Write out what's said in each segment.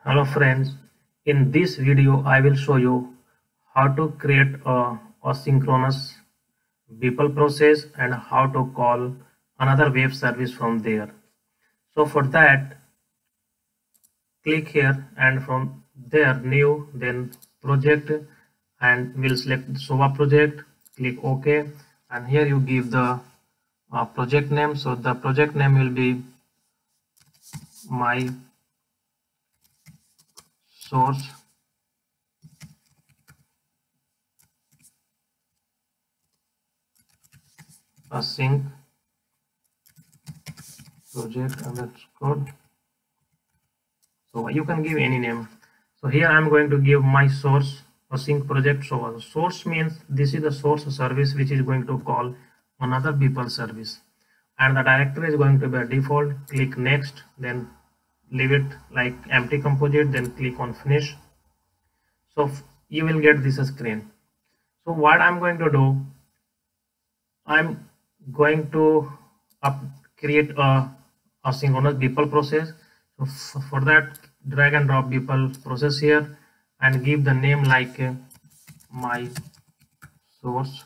Hello friends, in this video I will show you how to create a asynchronous Beeple process and how to call another web service from there. So for that, click here and from there new, then project, and we'll select SOA project, click OK, and here you give the project name. So the project name will be my source async project underscore. So you can give any name. So here I'm going to give my source async project. So source means this is the source service which is going to call another Beeple service, and the directory is going to be a default. Click next, then leave it like empty composite, then click on finish. So you will get this screen. So what I'm going to do, I'm going to create a asynchronous Beeple process. So for that, drag and drop Beeple process here and give the name like my source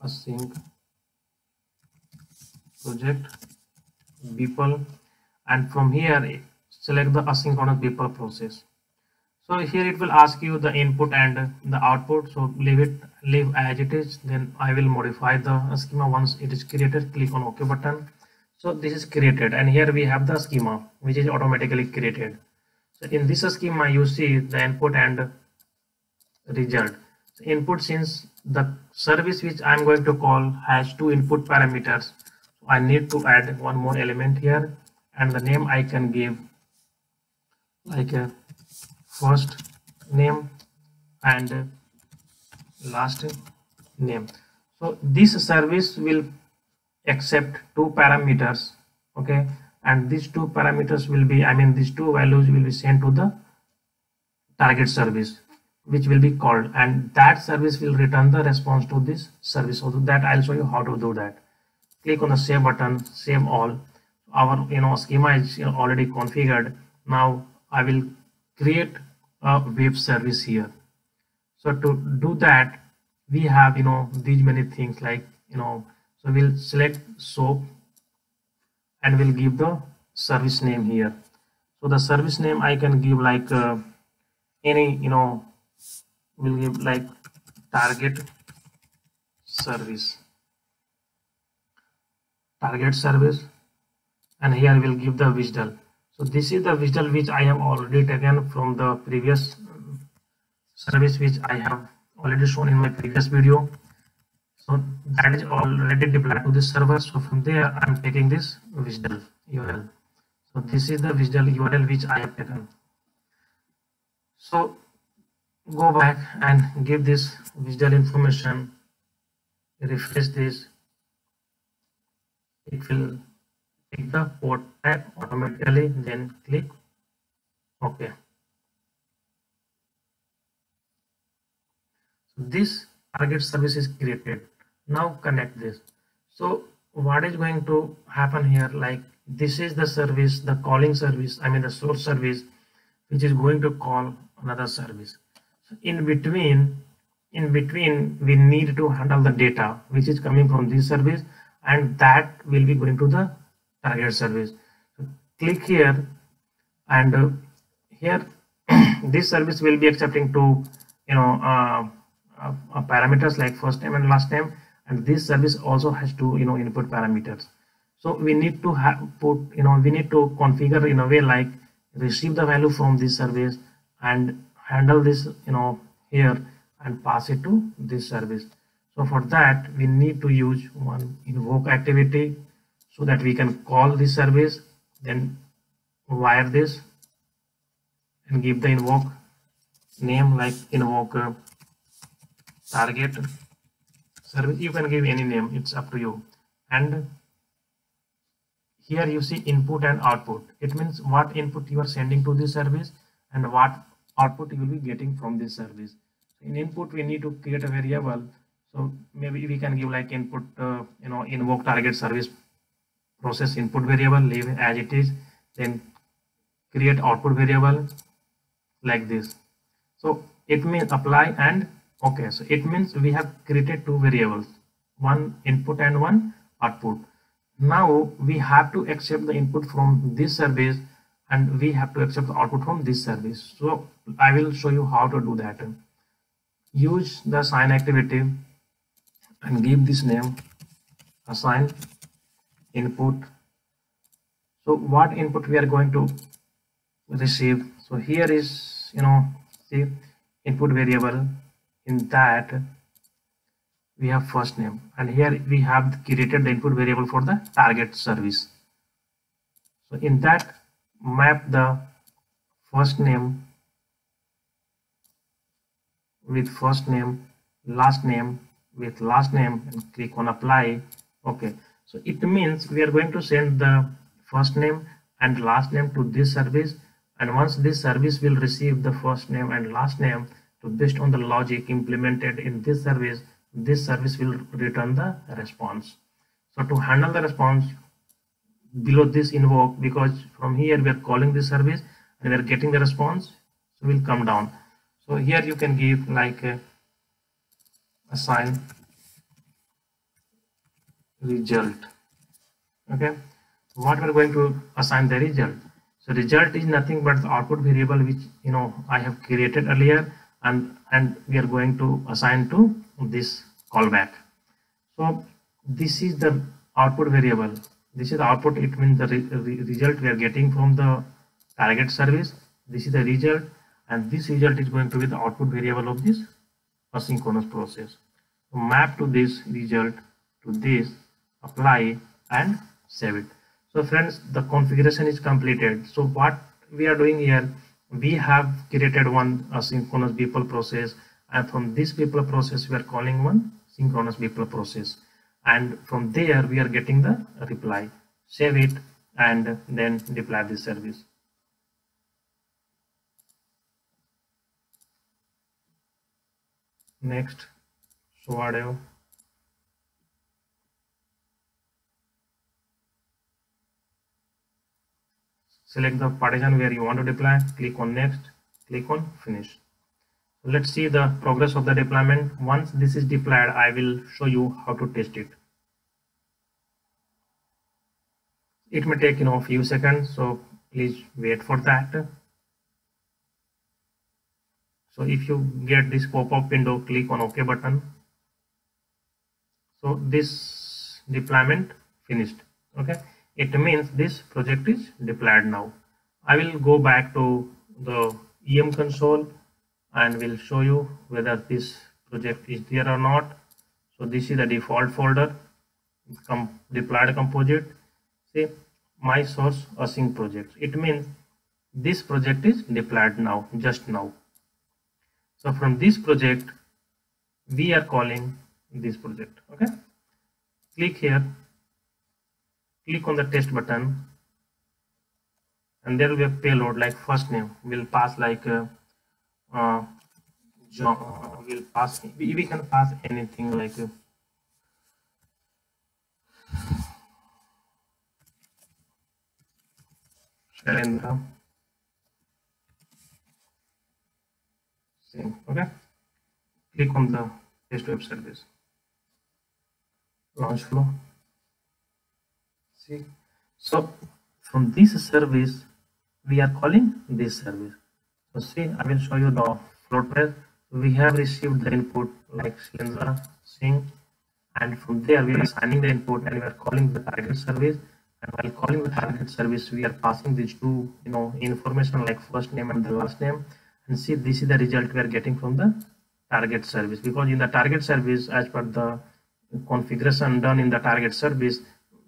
async project Beeple, and from here select the asynchronous Beeple process. So here it will ask you the input and the output, so leave as it is. Then I will modify the schema once it is created. Click on OK button. So this is created, and here we have the schema which is automatically created. So in this schema you see the input and result. So input, since the service which I am going to call has two input parameters, so I need to add one more element here, and the name I can give like a first name and last name. So this service will accept two parameters, okay, and these two parameters will be, these two values will be sent to the target service which will be called, and that service will return the response to this service. So that I'll show you how to do that. Click on the save button, save all. Our schema is already configured. Now I will create a web service here. So to do that, we have these many things like so we'll select soap and we'll give the service name here. So the service name I can give like any we'll give like target service, and here we'll give the visual. So this is the visual which I have already taken from the previous service which I have already shown in my previous video. So that is already deployed to this server. So from there I'm taking this visual URL. So this is the visual URL which I have taken. So go back and give this visual information, refresh this, it will take the port type automatically, then click OK. So this target service is created. Now connect this. So what is going to happen here, like this is the service, the calling service, the source service which is going to call another service. So in between we need to handle the data which is coming from this service, and that will be going to the target service. So click here, and here this service will be accepting two parameters like first name and last name, and this service also has two input parameters. So we need to we need to configure in a way like receive the value from this service and handle this here and pass it to this service. So for that we need to use one invoke activity so that we can call this service, then wire this and give the invoke name like invoke target service. You can give any name, it's up to you. And here you see input and output. It means what input you are sending to this service and what output you will be getting from this service. In input we need to create a variable, so maybe we can give like input invoke target service process input variable, leave as it is, then create output variable like this. So it means apply and okay. So it means we have created two variables, one input and one output. Now we have to accept the input from this service and we have to accept the output from this service. So I will show you how to do that. Use the assign activity and give this name assign input. So what input we are going to receive? So here is, see, input variable. In that we have first name, and here we have created the input variable for the target service. So in that, map the first name with first name, last name with last name, and click on apply. Okay, so it means we are going to send the first name and last name to this service, and once this service will receive the first name and last name, so based on the logic implemented in this service will return the response. So to handle the response, below this invoke, because from here we are calling this service and we are getting the response, so we'll come down. So here you can give like assign result. Okay, what we're going to assign the result. So result is nothing but the output variable which I have created earlier, and we are going to assign to this callback. So this is the output variable. This is the output. It means the result we are getting from the target service. This is the result, and this result is going to be the output variable of this asynchronous process. So map to this result to this, apply and save it. So friends, the configuration is completed. So what we are doing here, we have created one asynchronous people process, and from this people process we are calling one synchronous people process, and from there we are getting the reply. Save it and then deploy this service. Next, Suadeo. Select the partition where you want to deploy, click on next, click on finish. Let's see the progress of the deployment. Once this is deployed, I will show you how to test it. It may take a few seconds, so please wait for that. So if you get this pop-up window, click on OK button. So this deployment finished. Okay, it means this project is deployed now. I will go back to the EM console and will show you whether this project is there or not. So this is the default folder, deployed composite. See, my source async project. It means this project is deployed now, just now. So from this project we are calling this project. Okay, click here, click on the test button, and there will be a payload like first name. We'll pass like John. We'll pass, we can pass anything like Shalendra. Same. Okay, click on the test web service, launch flow. See, so from this service we are calling this service. So see, I will show you the flow trace. We have received the input like Shalendra Singh, and from there we are assigning the input and we are calling the target service, and while calling the target service we are passing these two information like first name and the last name, and see, this is the result we are getting from the target service, because in the target service, as per the configuration done in the target service,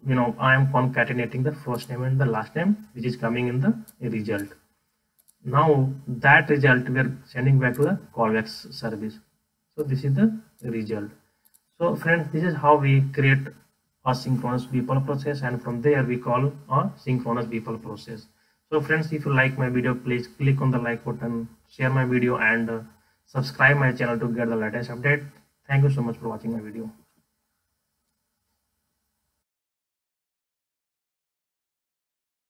I am concatenating the first name and the last name which is coming in the result. Now that result we are sending back to the callback service. So this is the result. So friends, this is how we create a synchronous people process, and from there we call a synchronous people process. So friends, if you like my video, please click on the like button, share my video, and subscribe my channel to get the latest update. Thank you so much for watching my video.